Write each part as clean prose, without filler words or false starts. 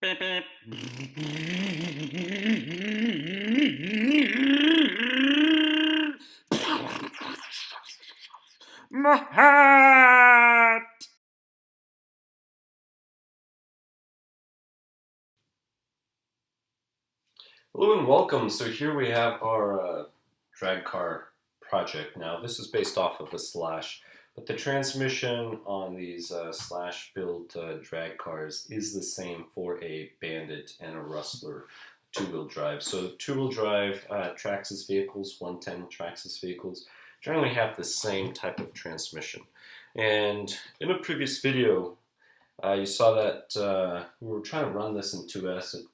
Beep, beep. My hat! Hello and welcome. So here we have our drag car project. Now this is based off of a Slash, but the transmission on these Slash built drag cars is the same for a Bandit and a Rustler two-wheel drive. So two-wheel drive Traxxas vehicles, 110 Traxxas vehicles, generally have the same type of transmission. And in a previous video, you saw that we were trying to run this in 2S. It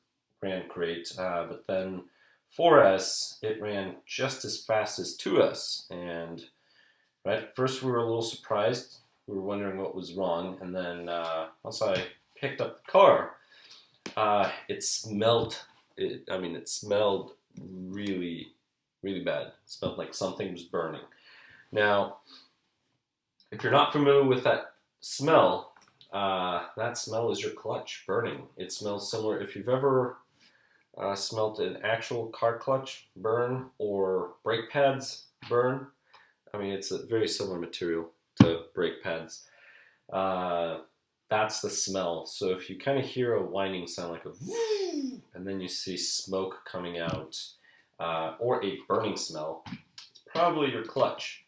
ran great, but then 4S, it ran just as fast as 2S. And right, first we were a little surprised. We were wondering what was wrong. And then once I picked up the car, it smelled. It smelled really, really bad. It smelled like something was burning. Now, if you're not familiar with that smell is your clutch burning. It smells similar. If you've ever smelt an actual car clutch burn or brake pads burn, it's a very similar material to brake pads. That's the smell. So if you kind of hear a whining sound like a whoo, and then you see smoke coming out, or a burning smell, it's probably your clutch.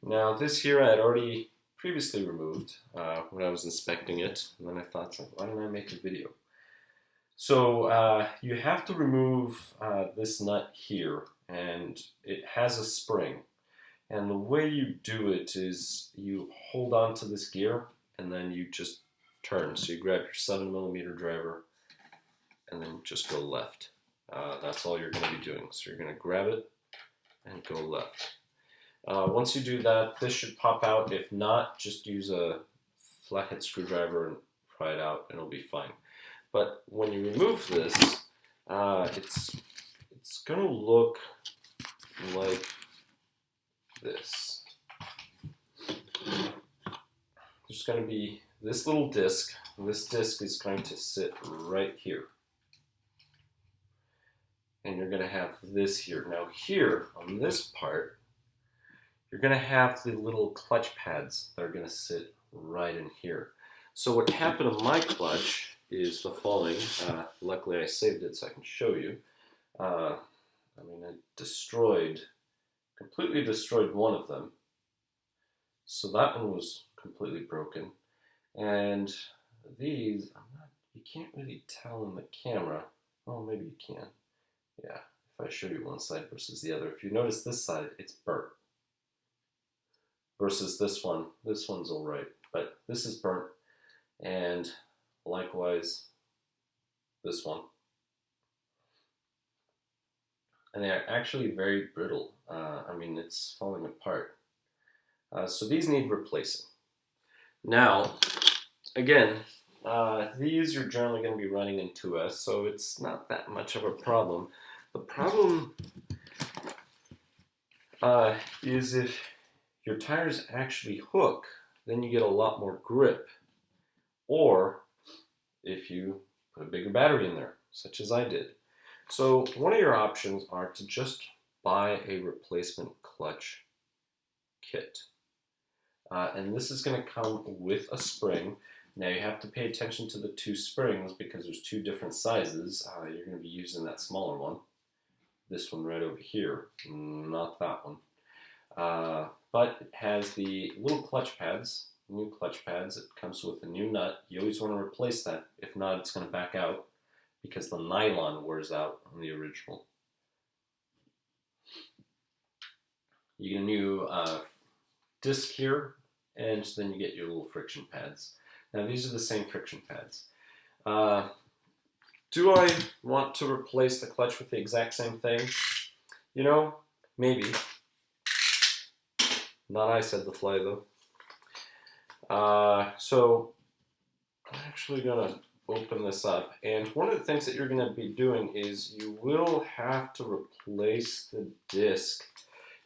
Now this here I had already previously removed when I was inspecting it, and then I thought, why don't I make a video? So you have to remove this nut here, and it has a spring. And the way you do it is you hold on to this gear, and then you just turn. So you grab your 7mm driver, and then just go left. That's all you're going to be doing. So you're going to grab it and go left. Once you do that, this should pop out. If not, just use a flathead screwdriver and pry it out, and it'll be fine. But when you remove this, it's going to look like this. There's going to be this little disc. This disc is going to sit right here. And you're going to have this here. Now here, on this part, you're going to have the little clutch pads that are going to sit right in here. So what happened to my clutch is the following. Luckily I saved it so I can show you. I completely destroyed one of them. So that one was completely broken. And these, you can't really tell in the camera. Oh, maybe you can. Yeah, if I show you one side versus the other. If you notice this side, it's burnt. Versus this one's all right, but this is burnt, and likewise this one. And they're actually very brittle. It's falling apart. So these need replacing. Now, again, these you're generally going to be running in 2S, so it's not that much of a problem. The problem is if your tires actually hook, then you get a lot more grip. Or if you put a bigger battery in there, such as I did. So one of your options are to just buy a replacement clutch kit. And this is going to come with a spring. Now you have to pay attention to the two springs because there's two different sizes. You're going to be using that smaller one. This one right over here, not that one. But it has the little clutch pads, new clutch pads. It comes with a new nut. You always want to replace that. If not, it's going to back out because the nylon wears out on the original. You get a new disc here, and then you get your little friction pads. Now these are the same friction pads. Do I want to replace the clutch with the exact same thing? You know, maybe. Not I said the fly though. So I'm actually gonna open this up, and one of the things that you're gonna be doing is you will have to replace the disc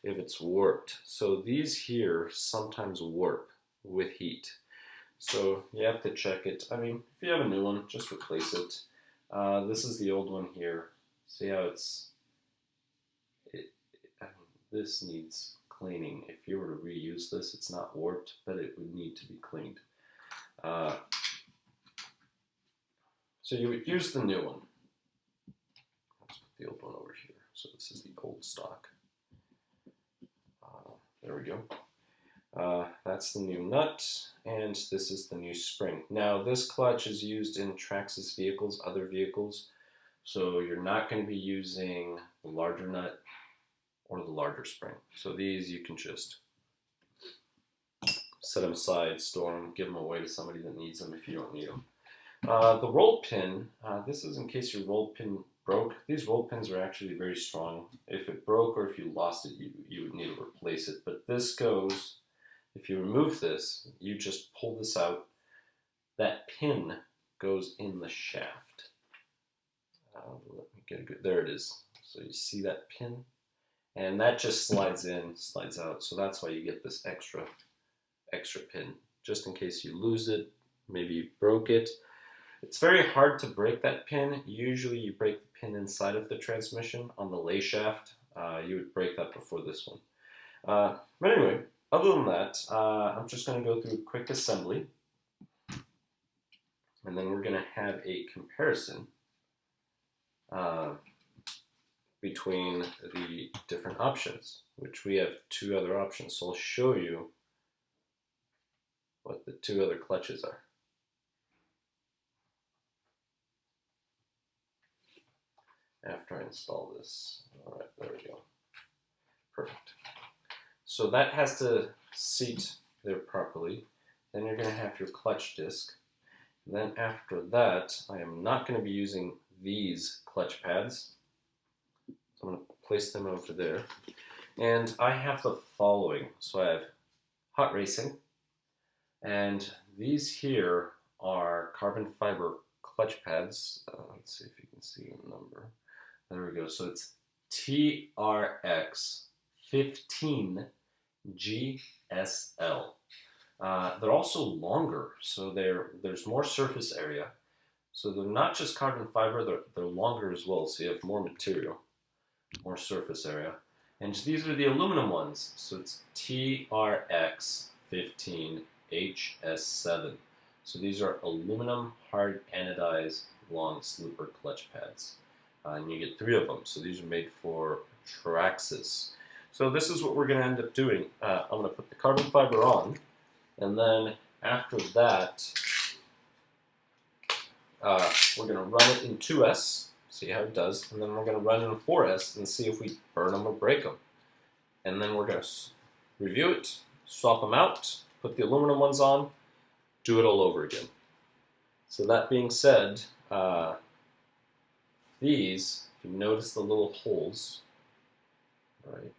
if it's warped. So these here sometimes warp with heat. So you have to check it. If you have a new one, just replace it. This is the old one here. See how this needs cleaning. If you were to reuse this, it's not warped, but it would need to be cleaned. So you would use the new one. Let's put the old one over here. So this is the old stock. There we go. That's the new nut, and this is the new spring. Now this clutch is used in Traxxas vehicles, other vehicles, so you're not going to be using the larger nut or the larger spring. So these you can just set them aside, store them, give them away to somebody that needs them if you don't need them. The roll pin, this is in case your roll pin broke. These roll pins are actually very strong. If it broke or if you lost it, you would need to replace it. But this goes, if you remove this, you just pull this out. That pin goes in the shaft. Let me get a good, there it is. So you see that pin? And that just slides in, slides out. So that's why you get this extra pin, just in case you lose it, maybe you broke it. It's very hard to break that pin. Usually you break the pin inside of the transmission on the lay shaft. You would break that before this one. But anyway, other than that, I'm just going to go through a quick assembly. And then we're going to have a comparison between the different options, which we have two other options. So I'll show you what the two other clutches are. After I install this. All right, there we go. Perfect. So that has to seat there properly. Then you're going to have your clutch disc. And then after that, I am not going to be using these clutch pads. So I'm going to place them over there. And I have the following. So I have hot racing. And these here are carbon fiber clutch pads. Let's see if you can see the number. There we go. So it's TRX15GSL. They're also longer, so there's more surface area. So they're not just carbon fiber, they're longer as well, so you have more material, more surface area. And these are the aluminum ones, so it's TRX15HSL. So these are aluminum hard anodized long slipper clutch pads. And you get 3 of them, so these are made for Traxxas. So this is what we're going to end up doing. I'm going to put the carbon fiber on, and then after that, we're going to run it in 2S, see how it does, and then we're going to run it in 4S and see if we burn them or break them. And then we're going to review it, swap them out, put the aluminum ones on, do it all over again. So that being said, these, if you notice the little holes, right,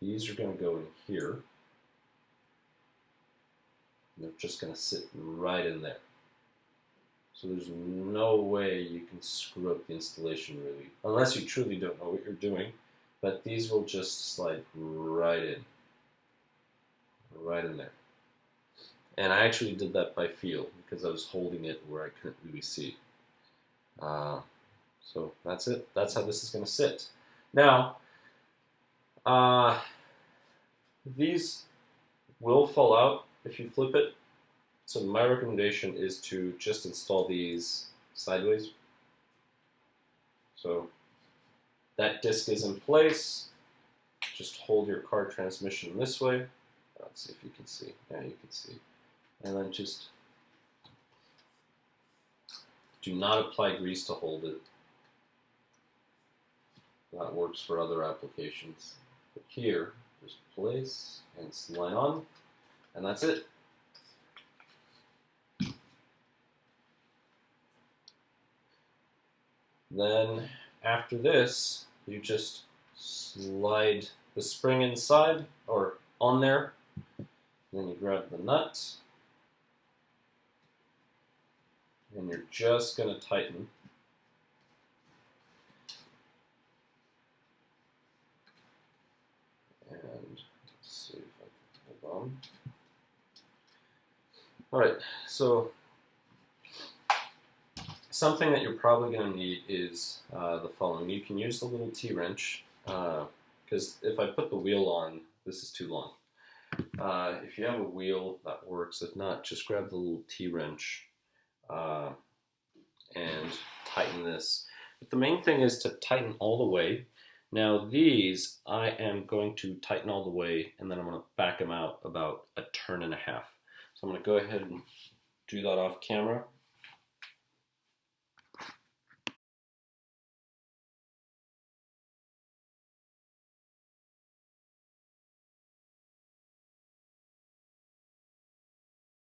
these are going to go in here. And they're just going to sit right in there. So there's no way you can screw up the installation really, unless you truly don't know what you're doing. But these will just slide right in there. And I actually did that by feel because I was holding it where I couldn't really see. So that's it. That's how this is going to sit. Now, these will fall out if you flip it. So my recommendation is to just install these sideways. So that disc is in place. Just hold your car transmission this way. Let's see if you can see. Yeah, you can see. And then just do not apply grease to hold it. That works for other applications. But here, just place and slide on, and that's it. Then after this, you just slide the spring inside or on there. Then you grab the nut, and you're just going to tighten. And let's see if I can hold on. All right, so Something that you're probably going to need is the following. You can use the little T-wrench, because if I put the wheel on, this is too long. If you have a wheel, that works. If not, just grab the little T-wrench and tighten this. But the main thing is to tighten all the way. Now these, I am going to tighten all the way, and then I'm going to back them out about a turn and a half. So I'm going to go ahead and do that off camera.